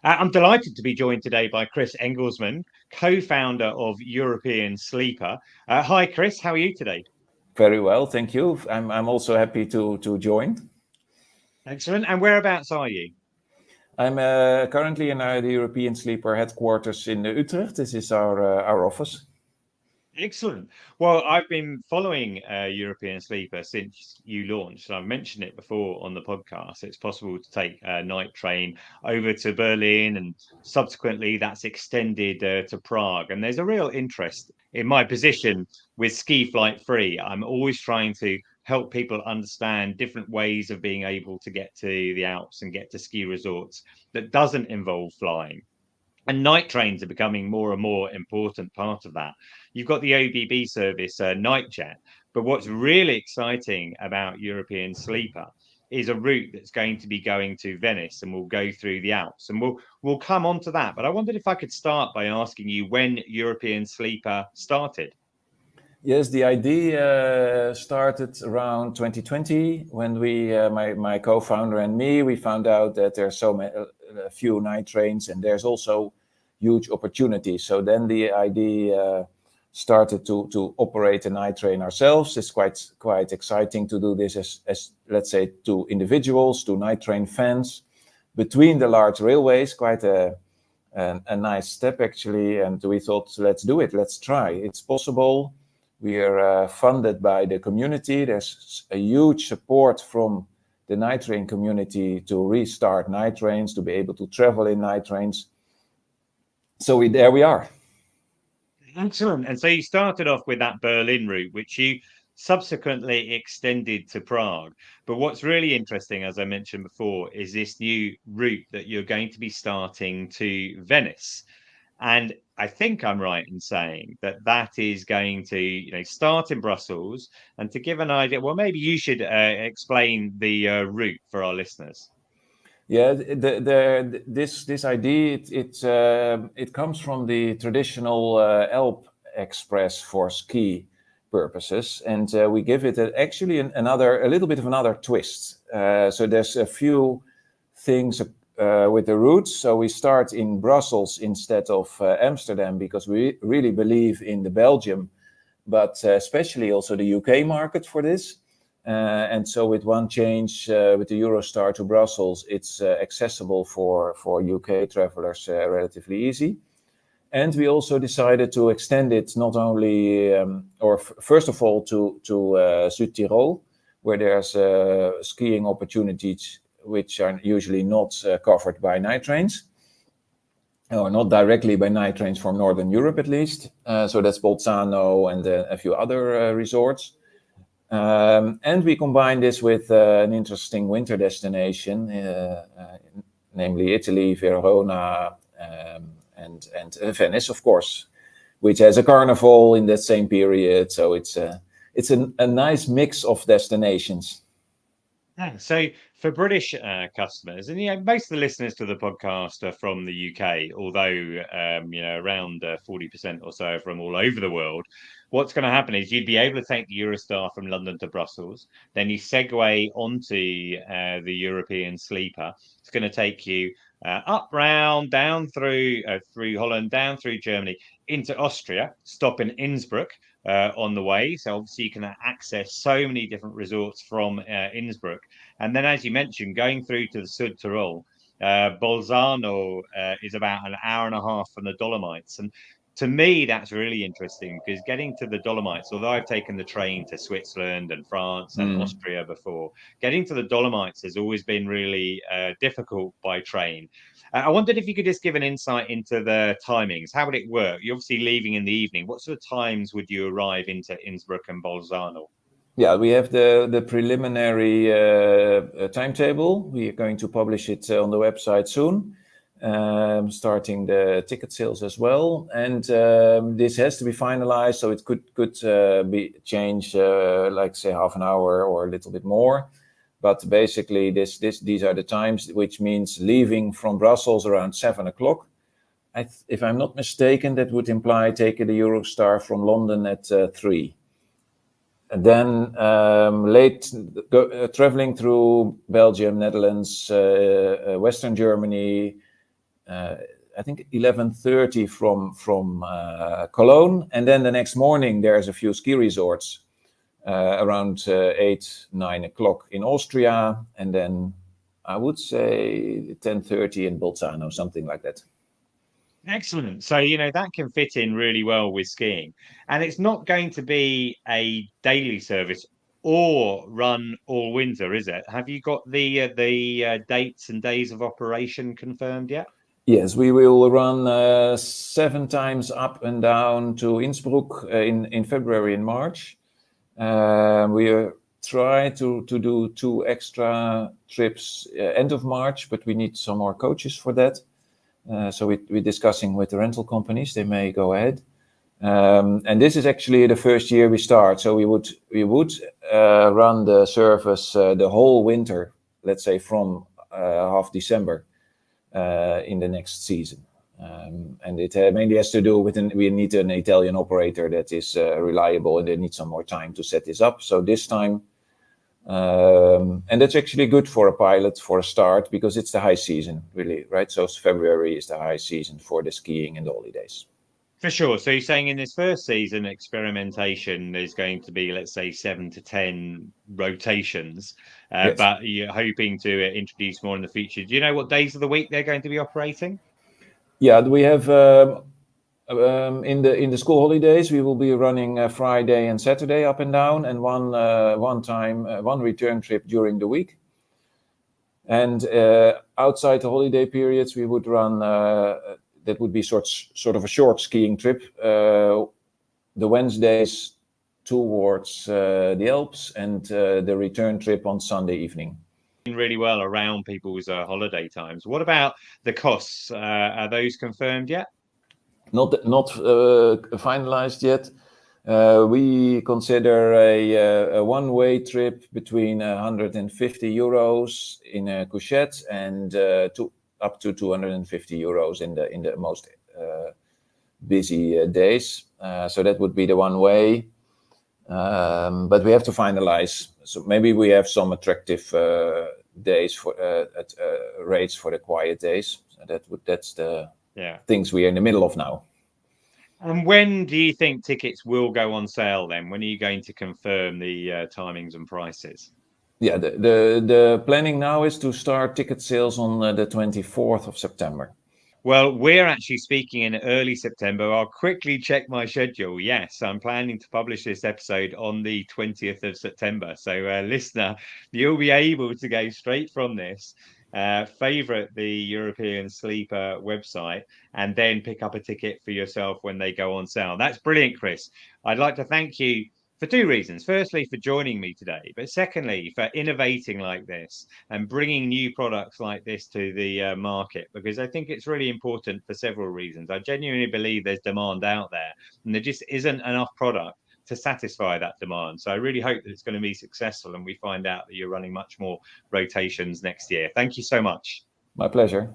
I'm delighted to be joined today by Chris Engelsman, co-founder of European Sleeper. Hi, Chris. How are you today? Very well, thank you. I'm also happy to join. Excellent. And whereabouts are you? I'm currently in the European Sleeper headquarters in Utrecht. This is our office. Excellent. Well, I've been following European Sleeper since you launched. I've mentioned it before on the podcast. It's possible to take a night train over to Berlin, and subsequently that's extended to Prague. And there's a real interest in my position with Ski Flight Free. I'm always trying to help people understand different ways of being able to get to the Alps and get to ski resorts that doesn't involve flying. And night trains are becoming more and more important part of that. You've got the OBB service, Nightjet, but what's really exciting about European Sleeper is a route that's going to be going to Venice and will go through the Alps, and we'll come on to that. But I wondered if I could start by asking you when European Sleeper started. Yes, the idea started around 2020 when my co-founder and me, we found out that there's a few night trains and there's also huge opportunities. So then the idea started to operate a night train ourselves. It's quite exciting to do this as let's say to individuals, to night train fans between the large railways. Quite a nice step actually, and we thought let's do it, let's try. It's possible. We are funded by the community. There's a huge support from the night train community to restart night trains, to be able to travel in night trains. So there we are. Excellent. And so you started off with that Berlin route, which you subsequently extended to Prague. But what's really interesting, as I mentioned before, is this new route that you're going to be starting to Venice. And I think I'm right in saying that that is going to, start in Brussels. And to give an idea, well, maybe you should explain the route for our listeners. Yeah, this idea it comes from the traditional Alp Express for ski purposes, and we give it a little bit of another twist. So there's a few things with the routes. So we start in Brussels instead of Amsterdam because we really believe in the Belgium, but especially also the UK market for this. And so with one change with the Eurostar to Brussels, it's accessible for UK travelers relatively easy. And we also decided to extend it not only, first of all, to Südtirol, where there's skiing opportunities which are usually not covered by night trains, or not directly by night trains from Northern Europe at least. So that's Bolzano and a few other resorts. And we combine this with an interesting winter destination, namely Italy, Verona, and Venice, of course, which has a carnival in that same period. So it's a nice mix of destinations. Yeah, so for British customers, and most of the listeners to the podcast are from the UK, although around 40% or so are from all over the world. What's going to happen is you'd be able to take the Eurostar from London to Brussels, then you segue onto the European Sleeper. It's going to take you up, round, down through Holland, down through Germany, into Austria, stop in Innsbruck on the way. So obviously you can access so many different resorts from Innsbruck. And then, as you mentioned, going through to the Südtirol, Bolzano is about an hour and a half from the Dolomites. And to me, that's really interesting because getting to the Dolomites, although I've taken the train to Switzerland and France and Austria before, getting to the Dolomites has always been really difficult by train. I wondered if you could just give an insight into the timings. How would it work? You're obviously leaving in the evening. What sort of times would you arrive into Innsbruck and Bolzano? Yeah, we have the preliminary timetable. We are going to publish it on the website soon, starting the ticket sales as well. And this has to be finalized, so it could be changed, like say half an hour or a little bit more. But basically, these are the times, which means leaving from Brussels around 7:00. If I'm not mistaken, that would imply taking the Eurostar from London at 3. And then traveling through Belgium, Netherlands, Western Germany, I think 11:30 from Cologne, and then the next morning there's a few ski resorts around 8-9 o'clock in Austria, and then I would say 10:30 in Bolzano, something like that. Excellent. So, you know, that can fit in really well with skiing. And it's not going to be a daily service or run all winter, is it? Have you got the dates and days of operation confirmed yet? Yes, we will run 7 times up and down to Innsbruck in February and March. We try to do 2 extra trips end of March, but we need some more coaches for that. So we're discussing with the rental companies; they may go ahead. And this is actually the first year we start. So we would run the service the whole winter, let's say from half December in the next season. And it mainly has to do with we need an Italian operator that is reliable, and they need some more time to set this up. So this time, and that's actually good for a pilot for a start, because it's the high season, really, right? So February is the high season for the skiing and the holidays. For sure. So you're saying in this first season, experimentation is going to be, let's say, 7 to 10 rotations, Yes. but you're hoping to introduce more in the future. Do you know what days of the week they're going to be operating? Yeah, we have in the school holidays we will be running Friday and Saturday up and down, and one return trip during the week. And outside the holiday periods, we would run that would be sort of a short skiing trip, the Wednesdays towards the Alps, and the return trip on Sunday evening. Really well around people's holiday times. What about the costs? Are those confirmed yet? Not finalized yet. We consider a one-way trip between 150 euros in a couchette and up to 250 euros in the most busy days. So that would be the one way. But we have to finalize. So maybe we have some attractive days for rates for the quiet days. So that's the things we are in the middle of now. And when do you think tickets will go on sale then? When are you going to confirm the timings and prices? Yeah, the planning now is to start ticket sales on the 24th of September. Well, we're actually speaking in early September. I'll quickly check my schedule. Yes, I'm planning to publish this episode on the 20th of September. So, listener, you'll be able to go straight from this, favorite the European Sleeper website, and then pick up a ticket for yourself when they go on sale. That's brilliant, Chris. I'd like to thank you for 2 reasons. Firstly, for joining me today, but secondly, for innovating like this and bringing new products like this to the market, because I think it's really important for several reasons. I genuinely believe there's demand out there, and there just isn't enough product to satisfy that demand. So I really hope that it's going to be successful, and we find out that you're running much more rotations next year. Thank you so much. My pleasure.